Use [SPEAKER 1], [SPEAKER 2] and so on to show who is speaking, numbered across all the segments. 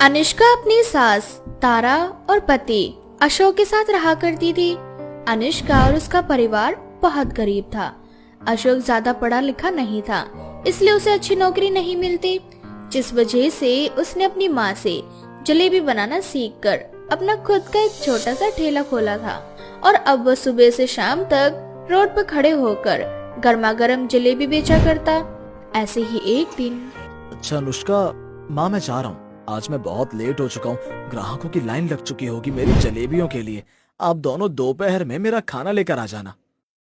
[SPEAKER 1] अनुष्का अपनी सास तारा और पति अशोक के साथ रहा करती थी। अनुष्का और उसका परिवार बहुत गरीब था। अशोक ज्यादा पढ़ा लिखा नहीं था, इसलिए उसे अच्छी नौकरी नहीं मिलती, जिस वजह से उसने अपनी माँ से जलेबी बनाना सीखकर अपना खुद का एक छोटा सा ठेला खोला था। और अब वह सुबह से शाम तक रोड पर खड़े होकर गर्मा गर्म जलेबी बेचा करता। ऐसे ही एक दिन।
[SPEAKER 2] अच्छा अनुष्का, माँ मैं जा रहा हूँ। आज मैं बहुत लेट हो चुका हूँ। ग्राहकों की लाइन लग चुकी होगी मेरी जलेबियों के लिए। आप दोनों दोपहर में मेरा खाना लेकर आ जाना।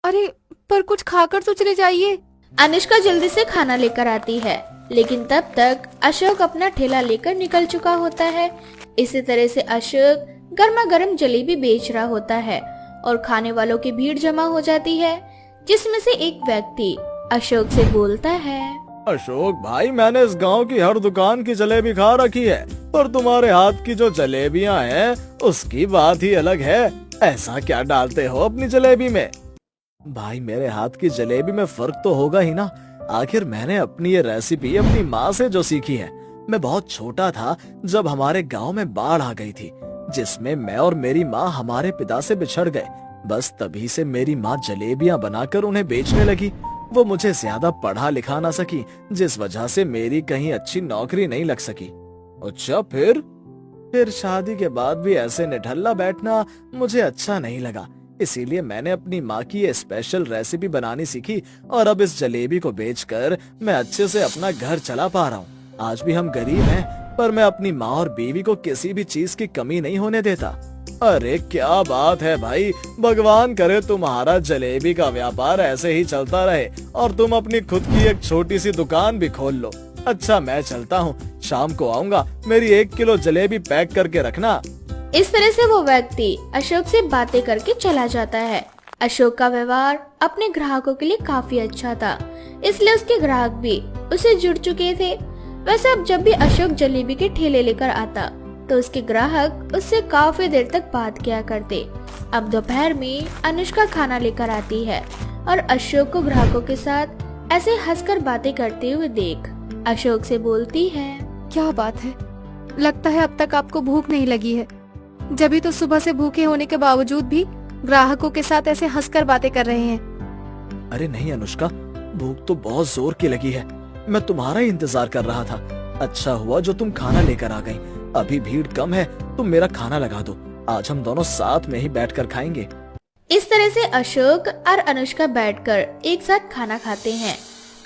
[SPEAKER 3] अरे पर कुछ खाकर तो चले जाइए।
[SPEAKER 1] अनुष्का जल्दी से खाना लेकर आती है, लेकिन तब तक अशोक अपना ठेला लेकर निकल चुका होता है। इसी तरह से अशोक गर्मा गर्म जलेबी बेच रहा होता है और खाने वालों की भीड़ जमा हो जाती है, जिसमें से एक व्यक्ति अशोक से बोलता है,
[SPEAKER 2] अशोक भाई, मैंने इस गांव की हर दुकान की जलेबी खा रखी है, पर तुम्हारे हाथ की जो जलेबियां हैं उसकी बात ही अलग है। ऐसा क्या डालते हो अपनी जलेबी में? भाई मेरे हाथ की जलेबी में फर्क तो होगा ही ना। आखिर मैंने अपनी ये रेसिपी अपनी माँ से जो सीखी है। मैं बहुत छोटा था जब हमारे गांव में बाढ़ आ गई थी, जिसमें मैं और मेरी माँ हमारे पिता से बिछड़ गए। बस तभी से मेरी माँ जलेबियां बनाकर उन्हें बेचने लगी। वो मुझे ज्यादा पढ़ा लिखा ना सकी, जिस वजह से मेरी कहीं अच्छी नौकरी नहीं लग सकी। अच्छा फिर शादी के बाद भी ऐसे निठल्ला बैठना मुझे अच्छा नहीं लगा। इसीलिए मैंने अपनी माँ की ये स्पेशल रेसिपी बनानी सीखी और अब इस जलेबी को बेचकर मैं अच्छे से अपना घर चला पा रहा हूँ। आज भी हम गरीब हैं, पर मैं अपनी माँ और बीवी को किसी भी चीज की कमी नहीं होने देता। अरे क्या बात है भाई, भगवान करे तुम्हारा जलेबी का व्यापार ऐसे ही चलता रहे और तुम अपनी खुद की एक छोटी सी दुकान भी खोल लो। अच्छा मैं चलता हूँ, शाम को आऊंगा, मेरी 1 किलो जलेबी पैक करके रखना।
[SPEAKER 1] इस तरह से वो व्यक्ति अशोक से बातें करके चला जाता है। अशोक का व्यवहार अपने ग्राहकों के लिए काफी अच्छा था, इसलिए उसके ग्राहक भी उसे जुड़ चुके थे। वैसे अब जब भी अशोक जलेबी के ठेले लेकर आता तो उसके ग्राहक उससे काफी देर तक बात किया करते। अब दोपहर में अनुष्का खाना लेकर आती है और अशोक को ग्राहकों के साथ ऐसे हंसकर बातें करते हुए देख अशोक से बोलती है,
[SPEAKER 3] क्या बात है, लगता है अब तक आपको भूख नहीं लगी है। जब तो सुबह से भूखे होने के बावजूद भी ग्राहकों के साथ ऐसे हंसकर बातें कर रहे हैं।
[SPEAKER 2] अरे नहीं अनुष्का, भूख तो बहुत जोर की लगी है। मैं तुम्हारा ही इंतजार कर रहा था। अच्छा हुआ जो तुम खाना लेकर आ गई। अभी भीड़ कम है, तुम मेरा खाना लगा दो। आज हम दोनों साथ में ही बैठकर खाएंगे।
[SPEAKER 1] इस तरह से अशोक और अनुष्का बैठकर एक साथ खाना खाते हैं।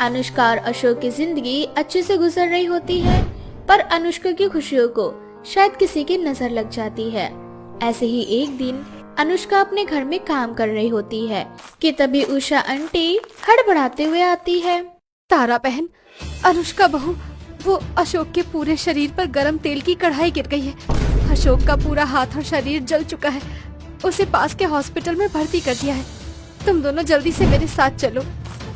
[SPEAKER 1] अनुष्का और अशोक की जिंदगी अच्छे से गुजर रही होती है, पर अनुष्का की खुशियों को शायद किसी की नजर लग जाती है। ऐसे ही एक दिन अनुष्का अपने घर में काम कर रही होती है कि तभी उषा आंटी हड़बड़ाते हुए आती है।
[SPEAKER 3] तारा बहन, अनुष्का बहू, वो अशोक के पूरे शरीर पर गरम तेल की कढ़ाई गिर गई है। अशोक का पूरा हाथ और शरीर जल चुका है। उसे पास के हॉस्पिटल में भर्ती कर दिया है। तुम दोनों जल्दी से मेरे साथ चलो।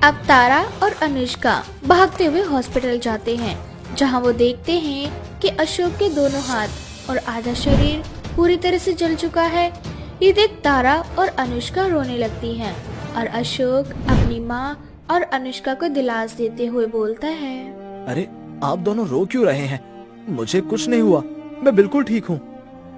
[SPEAKER 1] अब तारा और अनुष्का भागते हुए हॉस्पिटल जाते हैं, जहां वो देखते हैं कि अशोक के दोनों हाथ और आधा शरीर पूरी तरह से जल चुका है। ये देख तारा और अनुष्का रोने लगती हैं और अशोक अपनी माँ और अनुष्का को दिलासा देते हुए बोलता है,
[SPEAKER 2] अरे आप दोनों रो क्यों रहे हैं? मुझे कुछ नहीं हुआ, मैं बिल्कुल ठीक हूँ।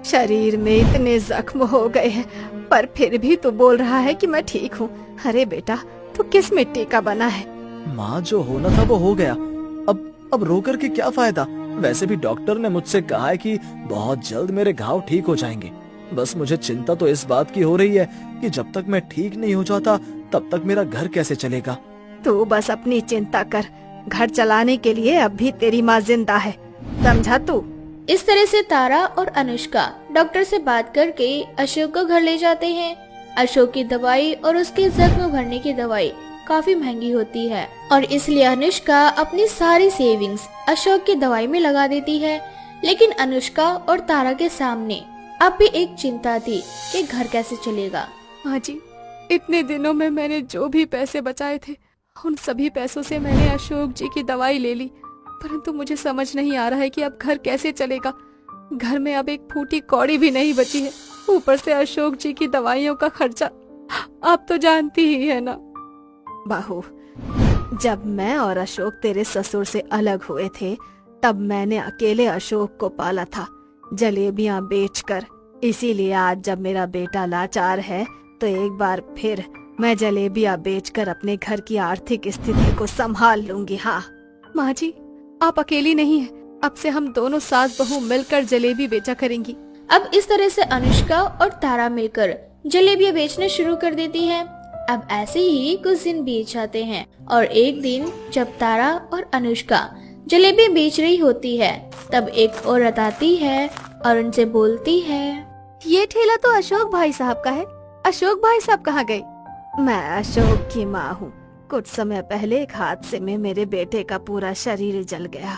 [SPEAKER 3] शरीर में इतने जख्म हो गए हैं, पर फिर भी तू बोल रहा है कि मैं ठीक हूँ। अरे बेटा, तू किस मिट्टी का बना है?
[SPEAKER 2] माँ जो होना था वो हो गया। अब रो कर के क्या फायदा? वैसे भी डॉक्टर ने मुझसे कहा है कि बहुत जल्द मेरे घाव ठीक हो जाएंगे। बस मुझे चिंता तो इस बात की हो रही है कि जब तक मैं ठीक नहीं हो जाता तब तक मेरा घर कैसे चलेगा।
[SPEAKER 3] तू बस अपनी चिंता कर, घर चलाने के लिए अब भी तेरी माँ जिंदा है, समझा तू?
[SPEAKER 1] इस तरह से तारा और अनुष्का डॉक्टर से बात करके अशोक को घर ले जाते हैं। अशोक की दवाई और उसके जख्म भरने की दवाई काफी महंगी होती है और इसलिए अनुष्का अपनी सारी सेविंग्स अशोक की दवाई में लगा देती है। लेकिन अनुष्का और तारा के सामने अब भी एक चिंता थी कि घर कैसे चलेगा।
[SPEAKER 3] माँ जी, इतने दिनों में मैंने जो भी पैसे बचाए थे उन सभी पैसों से मैंने अशोक जी की दवाई ले ली, परंतु मुझे समझ नहीं आ रहा है कि अब घर कैसे चलेगा। घर में अब एक फूटी कौड़ी भी नहीं बची है, ऊपर से अशोक जी की दवाइयों का खर्चा आप तो जानती ही है ना। बहू, जब मैं और अशोक तेरे ससुर से अलग हुए थे तब मैंने अकेले अशोक को पाला था, जलेबियां बेचकर। इसीलिए आज जब मेरा बेटा लाचार है तो एक बार फिर मैं जलेबियां बेचकर अपने घर की आर्थिक स्थिति को संभाल लूंगी। हाँ माँ जी, आप अकेली नहीं है, अब से हम दोनों सास बहू मिलकर जलेबी बेचा करेंगी।
[SPEAKER 1] अब इस तरह से अनुष्का और तारा मिलकर जलेबियां बेचना शुरू कर देती हैं। अब ऐसे ही कुछ दिन बीत जाते हैं और एक दिन जब तारा और अनुष्का जलेबी बेच रही होती है तब एक औरत आती है और उनसे बोलती है,
[SPEAKER 3] ये ठेला तो अशोक भाई साहब का है, अशोक भाई साहब कहाँ गए? मैं अशोक की माँ हूँ। कुछ समय पहले एक हादसे में मेरे बेटे का पूरा शरीर जल गया,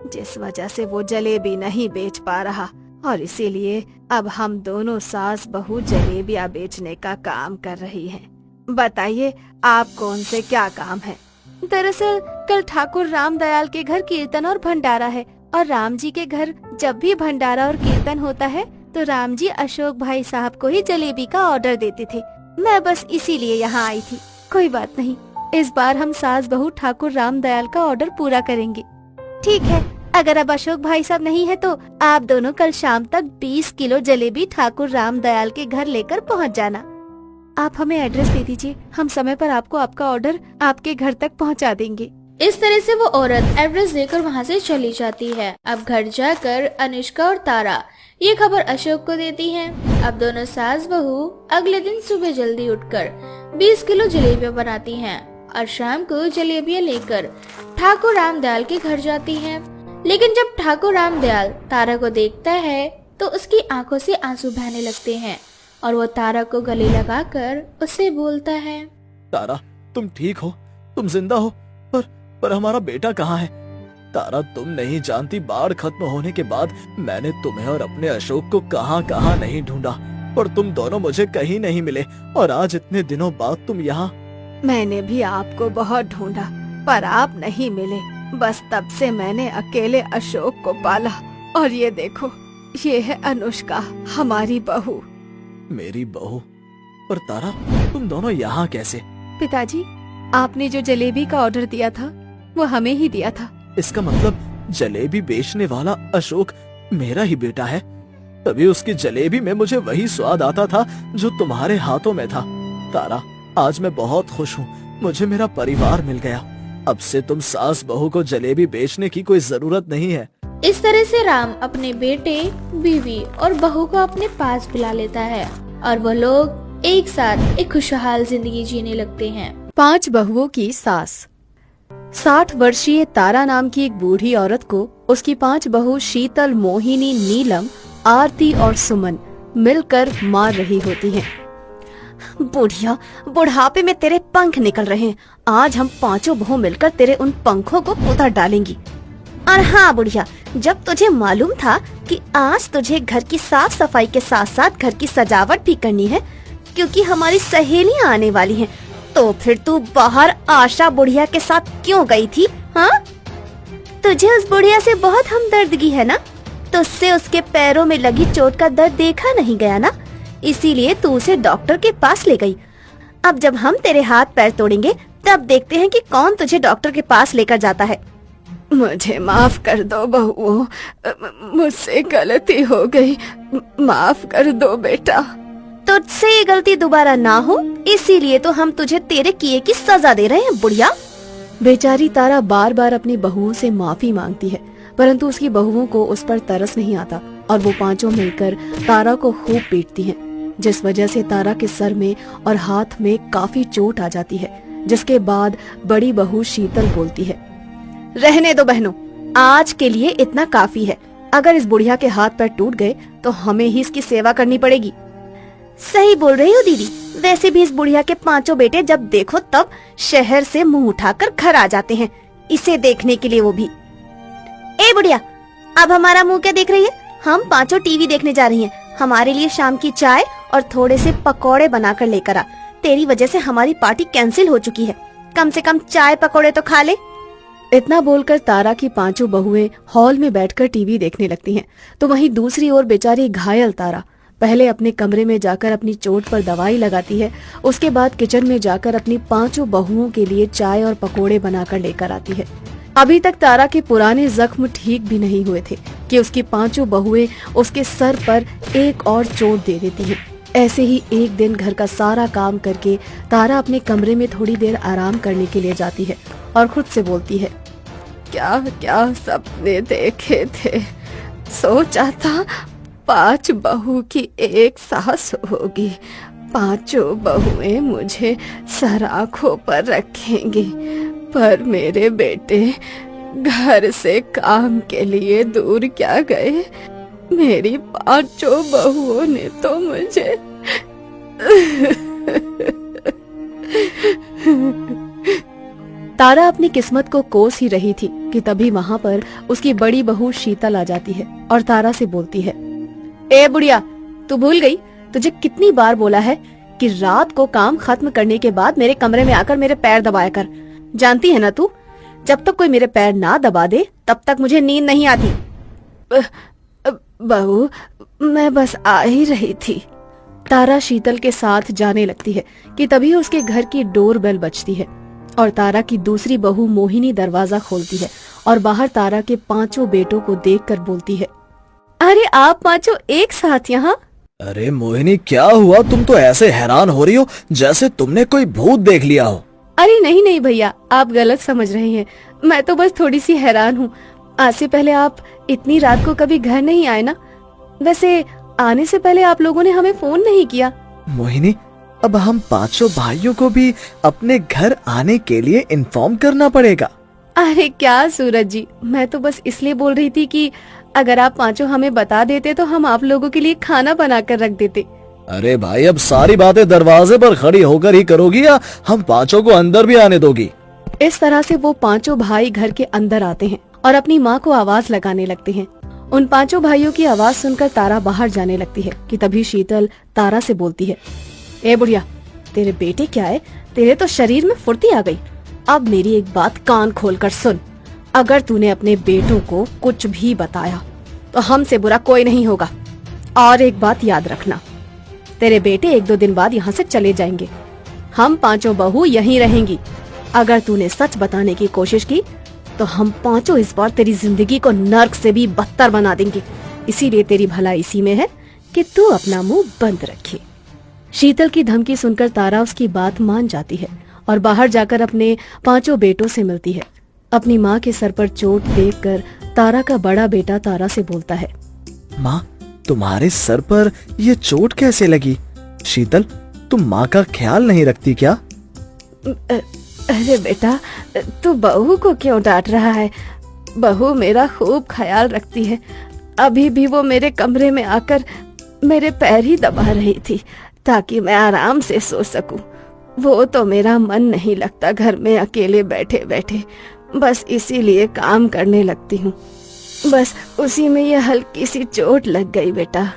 [SPEAKER 3] जिस वजह से वो जलेबी नहीं बेच पा रहा और इसीलिए अब हम दोनों सास बहू जलेबियां बेचने का काम कर रही हैं। बताइए आपको उनसे क्या काम है? दरअसल कल ठाकुर राम दयाल के घर कीर्तन और भंडारा है और राम जी के घर जब भी भंडारा और कीर्तन होता है तो राम जी अशोक भाई साहब को ही जलेबी का ऑर्डर देते थे। मैं बस इसीलिए यहाँ आई थी। कोई बात नहीं, इस बार हम सास बहू ठाकुर राम दयाल का ऑर्डर पूरा करेंगे। ठीक है, अगर अब अशोक भाई साहब नहीं है तो आप दोनों कल शाम तक 20 किलो जलेबी ठाकुर राम दयाल के घर लेकर पहुँच जाना। आप हमें एड्रेस दे दीजिए, हम समय पर आपको आपका ऑर्डर आपके घर तक पहुँचा देंगे।
[SPEAKER 1] इस तरह से वो औरत एड्रेस देकर वहाँ से चली जाती है। अब घर जाकर अनुष्का और तारा ये खबर अशोक को देती हैं। अब दोनों सास बहू अगले दिन सुबह जल्दी उठकर 20 किलो जलेबियां बनाती हैं और शाम को जलेबियां लेकर ठाकुर रामदयाल के घर जाती हैं। लेकिन जब ठाकुर रामदयाल तारा को देखता है तो उसकी आंखों से आंसू बहने लगते हैं और वो तारा को गले लगाकर उससे बोलता है,
[SPEAKER 2] तारा तुम ठीक हो, तुम जिंदा हो, पर हमारा बेटा कहाँ है? तारा तुम नहीं जानती, बाढ़ खत्म होने के बाद मैंने तुम्हें और अपने अशोक को कहाँ कहाँ नहीं ढूंढा और तुम दोनों मुझे कहीं नहीं मिले और आज इतने दिनों बाद तुम यहाँ।
[SPEAKER 3] मैंने भी आपको बहुत ढूंढा पर आप नहीं मिले। बस तब से मैंने अकेले अशोक को पाला और ये देखो, ये है अनुष्का, हमारी बहू।
[SPEAKER 2] मेरी बहू? और तारा तुम दोनों यहाँ कैसे?
[SPEAKER 3] पिताजी, आपने जो जलेबी का ऑर्डर दिया था वो हमें ही दिया था।
[SPEAKER 2] इसका मतलब जलेबी बेचने वाला अशोक मेरा ही बेटा है। तभी उसकी जलेबी में मुझे वही स्वाद आता था जो तुम्हारे हाथों में था। तारा, आज मैं बहुत खुश हूँ, मुझे मेरा परिवार मिल गया। अब से तुम सास बहू को जलेबी बेचने की कोई जरूरत नहीं है।
[SPEAKER 1] इस तरह से राम अपने बेटे, बीवी और बहू को अपने पास बुला लेता है और वो लोग एक साथ एक खुशहाल जिंदगी जीने लगते हैं।
[SPEAKER 3] 5 बहुओं की सास। 60 वर्षीय तारा नाम की एक बूढ़ी औरत को उसकी 5 बहू शीतल, मोहिनी, नीलम, आरती और सुमन मिलकर मार रही होती हैं। बुढ़िया, बुढ़ापे में तेरे पंख निकल रहे हैं। आज हम 5 बहू मिलकर तेरे उन पंखों को उतार डालेंगी। और हाँ बुढ़िया, जब तुझे मालूम था कि आज तुझे घर की साफ सफाई के साथ साथ घर की सजावट भी करनी है क्योंकि हमारी सहेलियां आने वाली हैं, तो फिर तू बाहर आशा बुढ़िया के साथ क्यों गई थी? हाँ, तुझे उस बुढ़िया से बहुत हमदर्दगी है ना? तुझसे उसके पैरों में लगी चोट का दर्द देखा नहीं गया ना, इसीलिए तू उसे डॉक्टर के पास ले गई। अब जब हम तेरे हाथ पैर तोड़ेंगे तब देखते हैं कि कौन तुझे डॉक्टर के पास लेकर जाता है। मुझे माफ कर दो बहुओं, मुझसे गलती हो गई, माफ कर दो बेटा। तुझसे ये गलती दोबारा ना हो इसीलिए तो हम तुझे तेरे किए की सजा दे रहे हैं बुढ़िया। बेचारी तारा बार बार अपनी बहुओं से माफी मांगती है, परंतु उसकी बहुओं को उस पर तरस नहीं आता और वो 5 मिलकर तारा को खूब पीटती हैं, जिस वजह से तारा के सर में और हाथ में काफी चोट आ जाती है। जिसके बाद बड़ी बहू शीतल बोलती है, रहने दो बहनों, आज के लिए इतना काफी है। अगर इस बुढ़िया के हाथ पैर टूट गए तो हमें ही इसकी सेवा करनी पड़ेगी। सही बोल रही हो दीदी, वैसे भी इस बुढ़िया के 5 बेटे जब देखो तब शहर से मुंह उठाकर घर आ जाते हैं, इसे देखने के लिए वो भी। ए बुढ़िया, अब हमारा मुंह क्या देख रही है? हम 5 टीवी देखने जा रही हैं। हमारे लिए शाम की चाय और थोड़े से पकौड़े बनाकर लेकर आ। तेरी वजह से हमारी पार्टी कैंसिल हो चुकी है, कम से कम चाय पकौड़े तो खा ले। इतना बोलकर तारा की 5 बहुएं हॉल में बैठकर टीवी देखने लगती हैं, तो वहीं दूसरी ओर बेचारी घायल तारा पहले अपने कमरे में जाकर अपनी चोट पर दवाई लगाती है, उसके बाद किचन में जाकर अपनी 5 बहुओं के लिए चाय और पकोड़े बनाकर लेकर आती है। अभी तक तारा के पुराने जख्म ठीक भी नहीं हुए थे कि उसकी पांचों बहुएं उसके सर पर एक और चोट दे देती हैं। ऐसे ही एक दिन घर का सारा काम करके तारा अपने कमरे में थोड़ी देर आराम करने के लिए जाती है और खुद से बोलती है, क्या क्या सपने देखे थे। सोचा था 5 बहू की एक सास होगी, 5 बहुएं मुझे सराखों पर रखेंगी, पर मेरे बेटे घर से काम के लिए दूर क्या गए। मेरी 5 बहुओं ने तो मुझे तारा अपनी किस्मत को कोस ही रही थी कि तभी वहाँ पर उसकी बड़ी बहू शीतल आ जाती है और तारा से बोलती है, ए बुढ़िया, तू भूल गई, तुझे कितनी बार बोला है कि रात को काम खत्म करने के बाद मेरे कमरे में आकर मेरे पैर दबाया कर। जानती है ना तू, जब तक कोई मेरे पैर ना दबा दे तब तक मुझे नींद नहीं आती। बहू, मैं बस आ ही रही थी। तारा शीतल के साथ जाने लगती है कि तभी उसके घर की डोरबेल बजती है और तारा की दूसरी बहू मोहिनी दरवाजा खोलती है और बाहर तारा के 5 बेटों को देखकर बोलती है, अरे आप 5 एक साथ यहाँ।
[SPEAKER 2] अरे मोहिनी, क्या हुआ? तुम तो ऐसे हैरान हो रही हो जैसे तुमने कोई भूत देख लिया हो।
[SPEAKER 3] अरे नहीं नहीं भैया, आप गलत समझ रहे हैं। मैं तो बस थोड़ी सी हैरान हूँ। आज से पहले आप इतनी रात को कभी घर नहीं आए ना। वैसे आने से पहले आप लोगों ने हमें फोन नहीं किया।
[SPEAKER 2] मोहिनी, अब हम 5 भाइयों को भी अपने घर आने के लिए इन्फॉर्म करना पड़ेगा।
[SPEAKER 3] अरे क्या सूरज जी, मैं तो बस इसलिए बोल रही थी कि अगर आप 5 हमें बता देते तो हम आप लोगों के लिए खाना बना कर रख देते।
[SPEAKER 2] अरे भाई, अब सारी बातें दरवाजे पर खड़ी होकर ही करोगी या हम 5 को अंदर भी आने दोगी?
[SPEAKER 3] इस तरह से वो 5 भाई घर के अंदर आते हैं और अपनी माँ को आवाज लगाने लगते हैं। उन 5 भाइयों की आवाज सुनकर तारा बाहर जाने लगती है कि तभी शीतल तारा से बोलती है, ए बुढ़िया, तेरे बेटे क्या है, तेरे तो शरीर में फुर्ती आ गई। अब मेरी एक बात कान खोलकर सुन, अगर तूने अपने बेटों को कुछ भी बताया तो हमसे बुरा कोई नहीं होगा। और एक बात याद रखना, तेरे बेटे 1-2 दिन बाद यहाँ से चले जाएंगे। हम 5 बहू यहीं रहेंगी। अगर तूने सच बताने की कोशिश की तो हम 5 इस बार तेरी जिंदगी को नर्क से भी बदतर बना देंगे। इसीलिए तेरी भलाई इसी में है कि तू अपना मुंह बंद रखे। शीतल की धमकी सुनकर तारा उसकी बात मान जाती है और बाहर जाकर अपने 5 बेटों से मिलती है। अपनी माँ के सर पर चोट देखकर तारा का बड़ा बेटा तारा से बोलता है,
[SPEAKER 2] माँ, तुम्हारे सर पर ये चोट कैसे लगी? शीतल, तुम माँ का ख्याल नहीं रखती क्या?
[SPEAKER 3] अरे बेटा, तू बहू को क्यों डांट रहा है? बहू मेरा खूब ख्याल रखती है। अभी भी वो मेरे कमरे में आकर मेरे पैर ही दबा रही थी ताकि मैं आराम से सो सकूं। वो तो मेरा मन नहीं लगता घर में अकेले बैठे बैठे, बस इसीलिए काम करने लगती हूँ। बस उसी में ये हल्की सी चोट लग गई बेटा।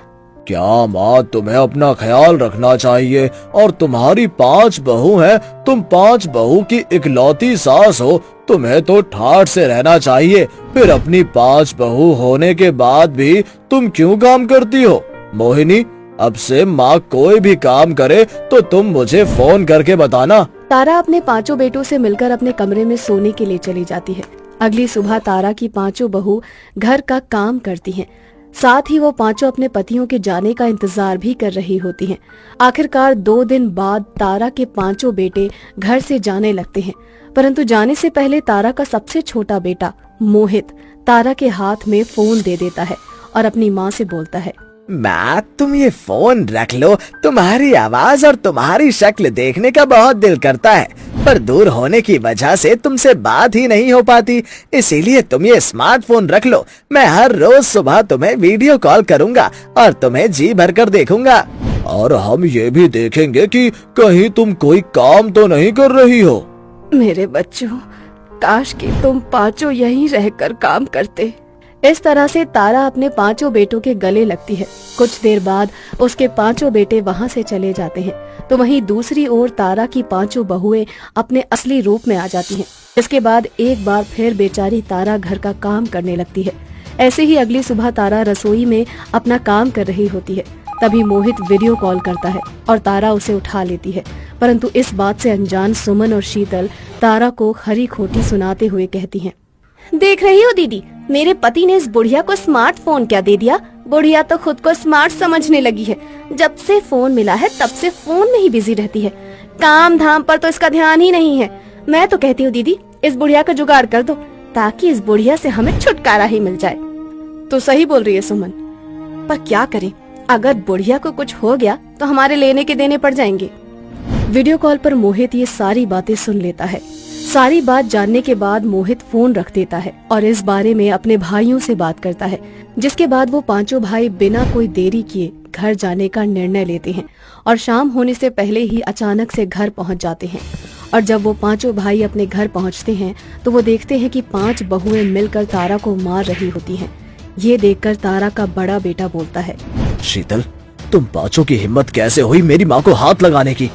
[SPEAKER 2] क्या माँ, तुम्हें अपना ख्याल रखना चाहिए और तुम्हारी 5 बहू हैं, तुम 5 बहू की इकलौती सास हो, तुम्हें तो ठाठ से रहना चाहिए। फिर अपनी 5 बहू होने के बाद भी तुम क्यों काम करती हो? मोहिनी, अब से माँ कोई भी काम करे तो तुम मुझे फोन करके बताना।
[SPEAKER 3] तारा अपने 5 बेटों से मिलकर अपने कमरे में सोने के लिए चली जाती है। अगली सुबह तारा की 5 बहू घर का काम करती हैं। साथ ही वो 5 अपने पतियों के जाने का इंतजार भी कर रही होती हैं। आखिरकार 2 दिन बाद तारा के 5 बेटे घर से जाने लगते हैं, परंतु जाने से पहले तारा का सबसे छोटा बेटा मोहित तारा के हाथ में फोन दे देता है और अपनी माँ से बोलता है,
[SPEAKER 2] माँ, तुम ये फोन रख लो। तुम्हारी आवाज और तुम्हारी शक्ल देखने का बहुत दिल करता है, पर दूर होने की वजह से तुमसे बात ही नहीं हो पाती। इसीलिए तुम ये स्मार्टफोन रख लो। मैं हर रोज सुबह तुम्हें वीडियो कॉल करूंगा और तुम्हें जी भर कर देखूंगा। और हम ये भी देखेंगे कि कहीं तुम कोई काम तो नहीं कर रही हो।
[SPEAKER 3] मेरे बच्चों, काश कि तुम 5 यहीं रहकर काम करते। इस तरह से तारा अपने 5 बेटों के गले लगती है। कुछ देर बाद उसके 5 बेटे वहाँ से चले जाते हैं, तो वहीं दूसरी ओर तारा की 5 बहुएं अपने असली रूप में आ जाती हैं। इसके बाद एक बार फिर बेचारी तारा घर का काम करने लगती है। ऐसे ही अगली सुबह तारा रसोई में अपना काम कर रही होती है। तभी मोहित वीडियो कॉल करता है और तारा उसे उठा लेती है, परंतु इस बात से अनजान सुमन और शीतल तारा को खरी खोटी सुनाते हुए कहती हैं, देख रही हो दीदी, मेरे पति ने इस बुढ़िया को स्मार्टफोन क्या दे दिया। बुढ़िया तो खुद को स्मार्ट समझने लगी है। जब से फोन मिला है तब से फोन में ही बिजी रहती है। काम धाम पर तो इसका ध्यान ही नहीं है। मैं तो कहती हूँ दीदी, इस बुढ़िया का जुगाड़ कर दो ताकि इस बुढ़िया से हमें छुटकारा ही मिल जाए। तो सही बोल रही है सुमन, पर क्या करें, अगर बुढ़िया को कुछ हो गया तो हमारे लेने के देने पड़ जाएंगे। वीडियो कॉल पर मोहित ये सारी बातें सुन लेता है। सारी बात जानने के बाद मोहित फोन रख देता है और इस बारे में अपने भाइयों से बात करता है, जिसके बाद वो पांचों भाई बिना कोई देरी किए घर जाने का निर्णय लेते हैं और शाम होने से पहले ही अचानक से घर पहुंच जाते हैं। और जब वो पांचों भाई अपने घर पहुंचते हैं तो वो देखते हैं कि 5 बहुएं मिलकर तारा को मार रही होती हैं। ये देखकर तारा का बड़ा बेटा बोलता है,
[SPEAKER 2] शीतल, तुम पांचों की हिम्मत कैसे हुई मेरी माँ को हाथ लगाने की?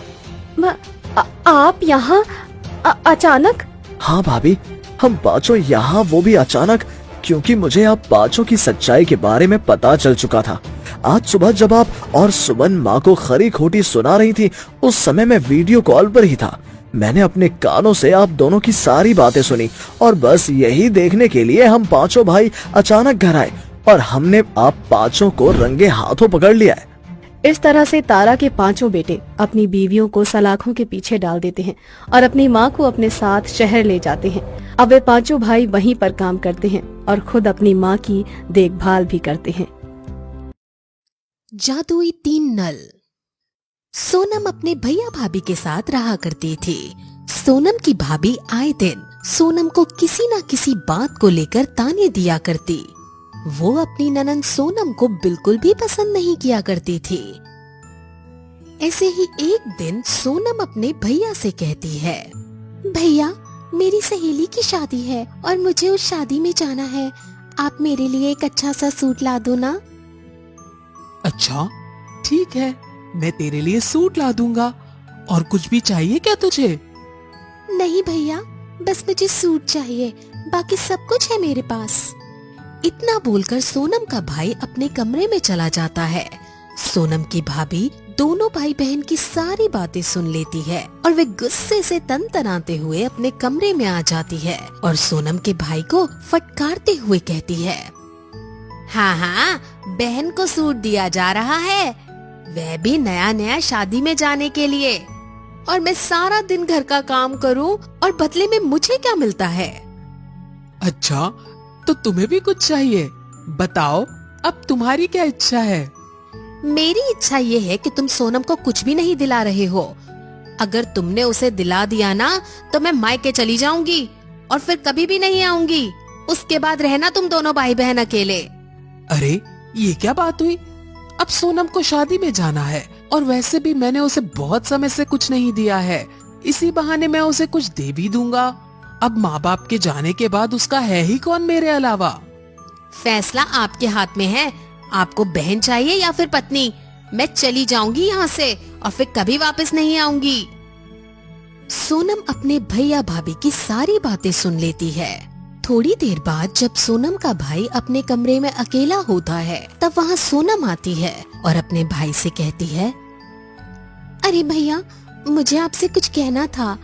[SPEAKER 3] आप यहाँ अचानक?
[SPEAKER 2] हाँ भाभी, हम पांचों यहाँ, वो भी अचानक, क्योंकि मुझे आप पांचों की सच्चाई के बारे में पता चल चुका था। आज सुबह जब आप और सुमन माँ को खरी खोटी सुना रही थी, उस समय मैं वीडियो कॉल पर ही था। मैंने अपने कानों से आप दोनों की सारी बातें सुनी और बस यही देखने के लिए हम पांचों भाई अचानक घर आए और हमने आप पांचों को रंगे हाथों पकड़ लिया है।
[SPEAKER 3] इस तरह से तारा के पांचों बेटे अपनी बीवियों को सलाखों के पीछे डाल देते हैं और अपनी माँ को अपने साथ शहर ले जाते हैं। अब वे पांचों भाई वहीं पर काम करते हैं और खुद अपनी माँ की देखभाल भी करते हैं।
[SPEAKER 4] जादुई 3 नल। सोनम अपने भैया भाभी के साथ रहा करती थी। सोनम की भाभी आए दिन सोनम को किसी न किसी बात को लेकर ताने दिया करती। वो अपनी ननंद सोनम को बिल्कुल भी पसंद नहीं किया करती थी। ऐसे ही एक दिन सोनम अपने भैया से कहती है, भैया, मेरी सहेली की शादी है और मुझे उस शादी में जाना है। आप मेरे लिए एक अच्छा सा सूट ला दो ना।
[SPEAKER 5] अच्छा, ठीक है, मैं तेरे लिए सूट ला दूंगा। और कुछ भी चाहिए क्या तुझे?
[SPEAKER 4] नहीं भैया, बस मुझे सूट चाहिए, बाकी सब कुछ है मेरे पास। इतना बोलकर सोनम का भाई अपने कमरे में चला जाता है। सोनम की भाभी दोनों भाई बहन की सारी बातें सुन लेती है और वे गुस्से से तनतनाते हुए अपने कमरे में आ जाती है और सोनम के भाई को फटकारते हुए कहती है, हाँ, बहन को सूट दिया जा रहा है, वह भी नया नया शादी में जाने के लिए, और मैं सारा दिन घर का काम करूं और बदले में मुझे क्या मिलता है?
[SPEAKER 5] अच्छा, तो तुम्हें भी कुछ चाहिए? बताओ, अब तुम्हारी क्या इच्छा है?
[SPEAKER 4] मेरी इच्छा ये है कि तुम सोनम को कुछ भी नहीं दिला रहे हो। अगर तुमने उसे दिला दिया ना तो मैं मायके चली जाऊंगी और फिर कभी भी नहीं आऊंगी। उसके बाद रहना तुम दोनों भाई बहन अकेले।
[SPEAKER 5] अरे, ये क्या बात हुई? अब सोनम को शादी में जाना है और वैसे भी मैंने उसे बहुत समय से कुछ नहीं दिया है। इसी बहाने मैं उसे कुछ दे भी दूंगा। अब माँ बाप के जाने के बाद उसका है ही कौन मेरे अलावा?
[SPEAKER 4] फैसला आपके हाथ में है। आपको बहन चाहिए या फिर पत्नी? मैं चली जाऊंगी यहाँ से और फिर कभी वापस नहीं आऊंगी। सोनम अपने भैया भाभी की सारी बातें सुन लेती है। थोड़ी देर बाद जब सोनम का भाई अपने कमरे में अकेला होता है तब वहाँ सोनम आती है और अपने भाई से कहती है, अरे भैया, मुझे आपसे कुछ कहना था।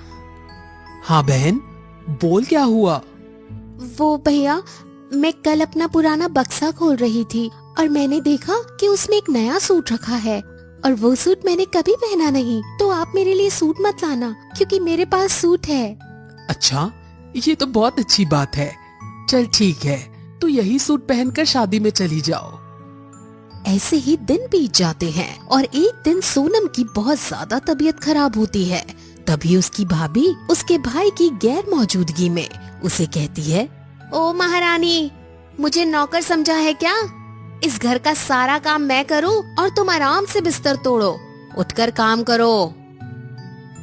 [SPEAKER 5] हाँ बहन, बोल, क्या हुआ?
[SPEAKER 4] वो भैया, मैं कल अपना पुराना बक्सा खोल रही थी और मैंने देखा कि उसमें एक नया सूट रखा है और वो सूट मैंने कभी पहना नहीं। तो आप मेरे लिए सूट मत लाना क्योंकि मेरे पास सूट है।
[SPEAKER 5] अच्छा, ये तो बहुत अच्छी बात है। चल ठीक है, तू यही सूट पहनकर शादी में चली जाओ।
[SPEAKER 4] ऐसे ही दिन बीत जाते हैं और एक दिन सोनम की बहुत ज्यादा तबीयत खराब होती है। तभी उसकी भाभी उसके भाई की गैर मौजूदगी में उसे कहती है, ओ महारानी, मुझे नौकर समझा है क्या? इस घर का सारा काम मैं करूं और तुम आराम से बिस्तर तोड़ो। उठकर काम करो।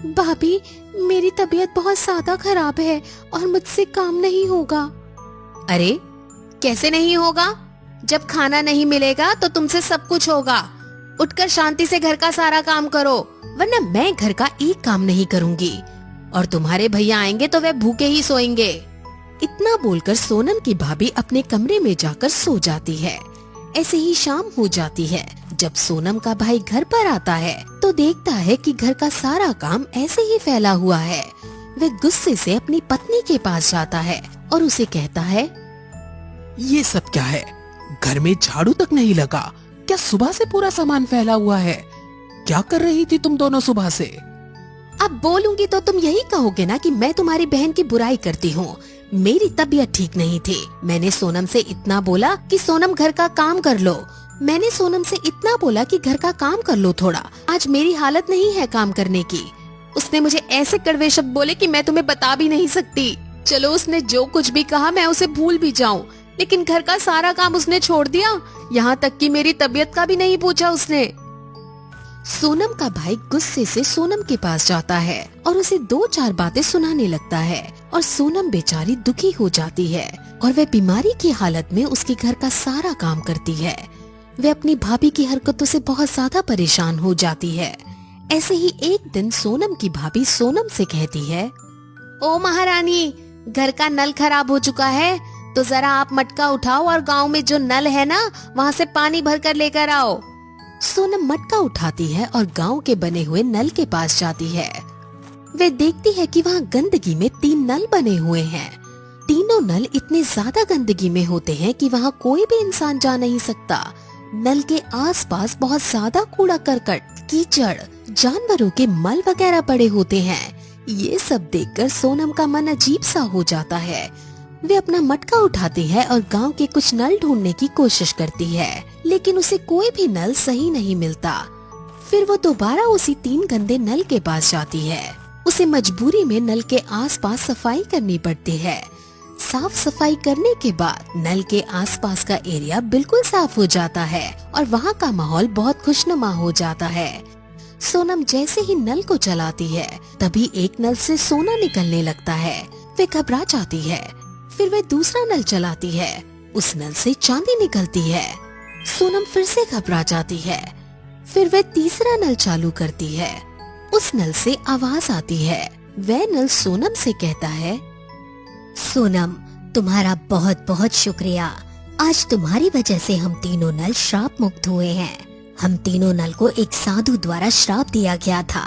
[SPEAKER 4] भाभी, मेरी तबीयत बहुत ज्यादा खराब है और मुझसे काम नहीं होगा। अरे, कैसे नहीं होगा? जब खाना नहीं मिलेगा तो तुमसे सब कुछ होगा। उठकर शांति से घर का सारा काम करो, वरना मैं घर का एक काम नहीं करूंगी और तुम्हारे भैया आएंगे तो वे भूखे ही सोएंगे। इतना बोलकर सोनम की भाभी अपने कमरे में जाकर सो जाती है। ऐसे ही शाम हो जाती है। जब सोनम का भाई घर पर आता है तो देखता है कि घर का सारा काम ऐसे ही फैला हुआ है। वे गुस्से से अपनी पत्नी के पास जाता है और उसे कहता है,
[SPEAKER 5] ये सब क्या है? घर में झाड़ू तक नहीं लगा। क्या सुबह से पूरा सामान फैला हुआ है? क्या कर रही थी तुम दोनों सुबह से?
[SPEAKER 4] अब बोलूंगी तो तुम यही कहोगे ना कि मैं तुम्हारी बहन की बुराई करती हूँ। मेरी तबीयत ठीक नहीं थी। मैंने सोनम से इतना बोला कि सोनम घर का काम कर लो। मैंने सोनम से इतना बोला कि घर का काम कर लो थोड़ा। आज मेरी हालत नहीं है काम करने की। उसने मुझे ऐसे कड़वे शब्द बोले कि मैं तुम्हें बता भी नहीं सकती। चलो उसने जो कुछ भी कहा मैं उसे भूल भी जाऊं, लेकिन घर का सारा काम उसने छोड़ दिया। यहाँ तक कि मेरी तबीयत का भी नहीं पूछा उसने। सोनम का भाई गुस्से से सोनम के पास जाता है और उसे 2-4 बातें सुनाने लगता है और सोनम बेचारी दुखी हो जाती है और वह बीमारी की हालत में उसके घर का सारा काम करती है। वह अपनी भाभी की हरकतों से बहुत ज्यादा परेशान हो जाती है। ऐसे ही एक दिन सोनम की भाभी सोनम से कहती है, ओ महारानी, घर का नल खराब हो चुका है, तो जरा आप मटका उठाओ और गांव में जो नल है ना वहाँ से पानी भर कर लेकर आओ। सोनम मटका उठाती है और गांव के बने हुए नल के पास जाती है। वे देखती है कि वहाँ गंदगी में 3 नल बने हुए हैं। तीनों नल इतने ज्यादा गंदगी में होते हैं कि वहाँ कोई भी इंसान जा नहीं सकता। नल के आसपास बहुत ज्यादा कूड़ा करकट, कीचड़, जानवरों के मल वगैरह पड़े होते हैं। ये सब देखकर सोनम का मन अजीब सा हो जाता है। वे अपना मटका उठाती है और गांव के कुछ नल ढूंढने की कोशिश करती है, लेकिन उसे कोई भी नल सही नहीं मिलता। फिर वो दोबारा उसी 3 गंदे नल के पास जाती है। उसे मजबूरी में नल के आसपास सफाई करनी पड़ती है। साफ सफाई करने के बाद नल के आसपास का एरिया बिल्कुल साफ हो जाता है और वहाँ का माहौल बहुत खुशनुमा हो जाता है। सोनम जैसे ही नल को चलाती है तभी एक नल से सोना निकलने लगता है। वे घबरा जाती है। फिर वे दूसरा नल चलाती है। उस नल से चांदी निकलती है। सोनम फिर से घबरा जाती है। फिर वे तीसरा नल चालू करती है। उस नल से आवाज आती है। वह नल सोनम से कहता है, सोनम, तुम्हारा बहुत बहुत शुक्रिया। आज तुम्हारी वजह से हम तीनों नल श्राप मुक्त हुए हैं। हम तीनों नल को एक साधु द्वारा श्राप दिया गया था।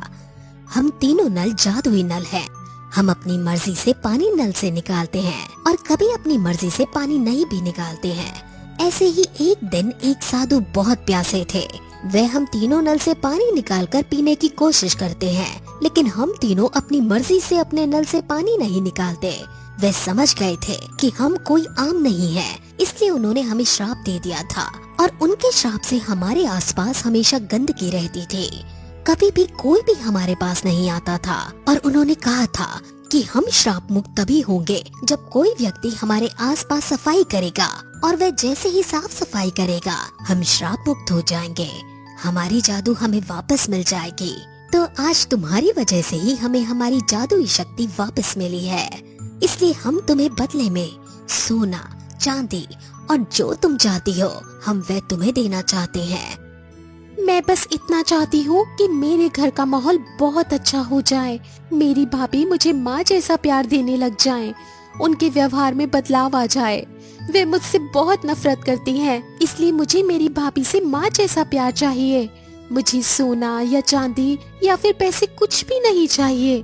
[SPEAKER 4] हम तीनों नल जादुई नल हैं। हम अपनी मर्जी से पानी नल से निकालते हैं और कभी अपनी मर्जी से पानी नहीं भी निकालते हैं। ऐसे ही एक दिन एक साधु बहुत प्यासे थे। वह हम तीनों नल से पानी निकालकर पीने की कोशिश करते हैं, लेकिन हम तीनों अपनी मर्जी से अपने नल से पानी नहीं निकालते। वे समझ गए थे कि हम कोई आम नहीं है, इसलिए उन्होंने हमें श्राप दे दिया था और उनके श्राप से हमारे आसपास हमेशा गंदगी रहती थी। कभी भी कोई भी हमारे पास नहीं आता था और उन्होंने कहा था कि हम श्राप मुक्त तभी होंगे जब कोई व्यक्ति हमारे आसपास सफाई करेगा, और वह जैसे ही साफ सफाई करेगा हम श्राप मुक्त हो जाएंगे। हमारी जादू हमें वापस मिल जाएगी। तो आज तुम्हारी वजह से ही हमें हमारी जादुई शक्ति वापस मिली है। इसलिए हम तुम्हें बदले में सोना, चांदी और जो तुम चाहती हो हम वह तुम्हें देना चाहते हैं। मैं बस इतना चाहती हूँ कि मेरे घर का माहौल बहुत अच्छा हो जाए। मेरी भाभी मुझे माँ जैसा प्यार देने लग जाएं। उनके व्यवहार में बदलाव आ जाए। वे मुझसे बहुत नफरत करती हैं, इसलिए मुझे मेरी भाभी से माँ जैसा प्यार चाहिए। मुझे सोना या चांदी या फिर पैसे कुछ भी नहीं चाहिए।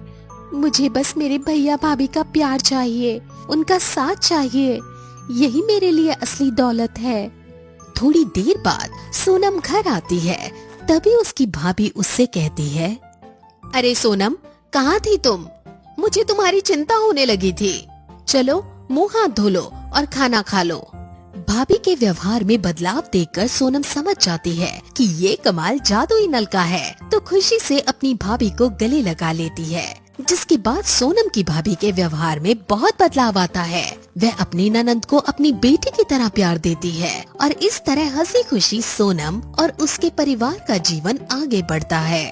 [SPEAKER 4] मुझे बस मेरे भैया भाभी का प्यार चाहिए, उनका साथ चाहिए। यही मेरे लिए असली दौलत है। थोड़ी देर बाद सोनम घर आती है। तभी उसकी भाभी उससे कहती है, अरे सोनम, कहाँ थी तुम? मुझे तुम्हारी चिंता होने लगी थी। चलो मुंह हाथ धो लो और खाना खा लो। भाभी के व्यवहार में बदलाव देखकर सोनम समझ जाती है कि ये कमाल जादुई नल का है, तो खुशी से अपनी भाभी को गले लगा लेती है। जिसके बाद सोनम की भाभी के व्यवहार में बहुत बदलाव आता है। वह अपनी ननंद को अपनी बेटी की तरह प्यार देती है और इस तरह हंसी खुशी सोनम और उसके परिवार का जीवन आगे बढ़ता है।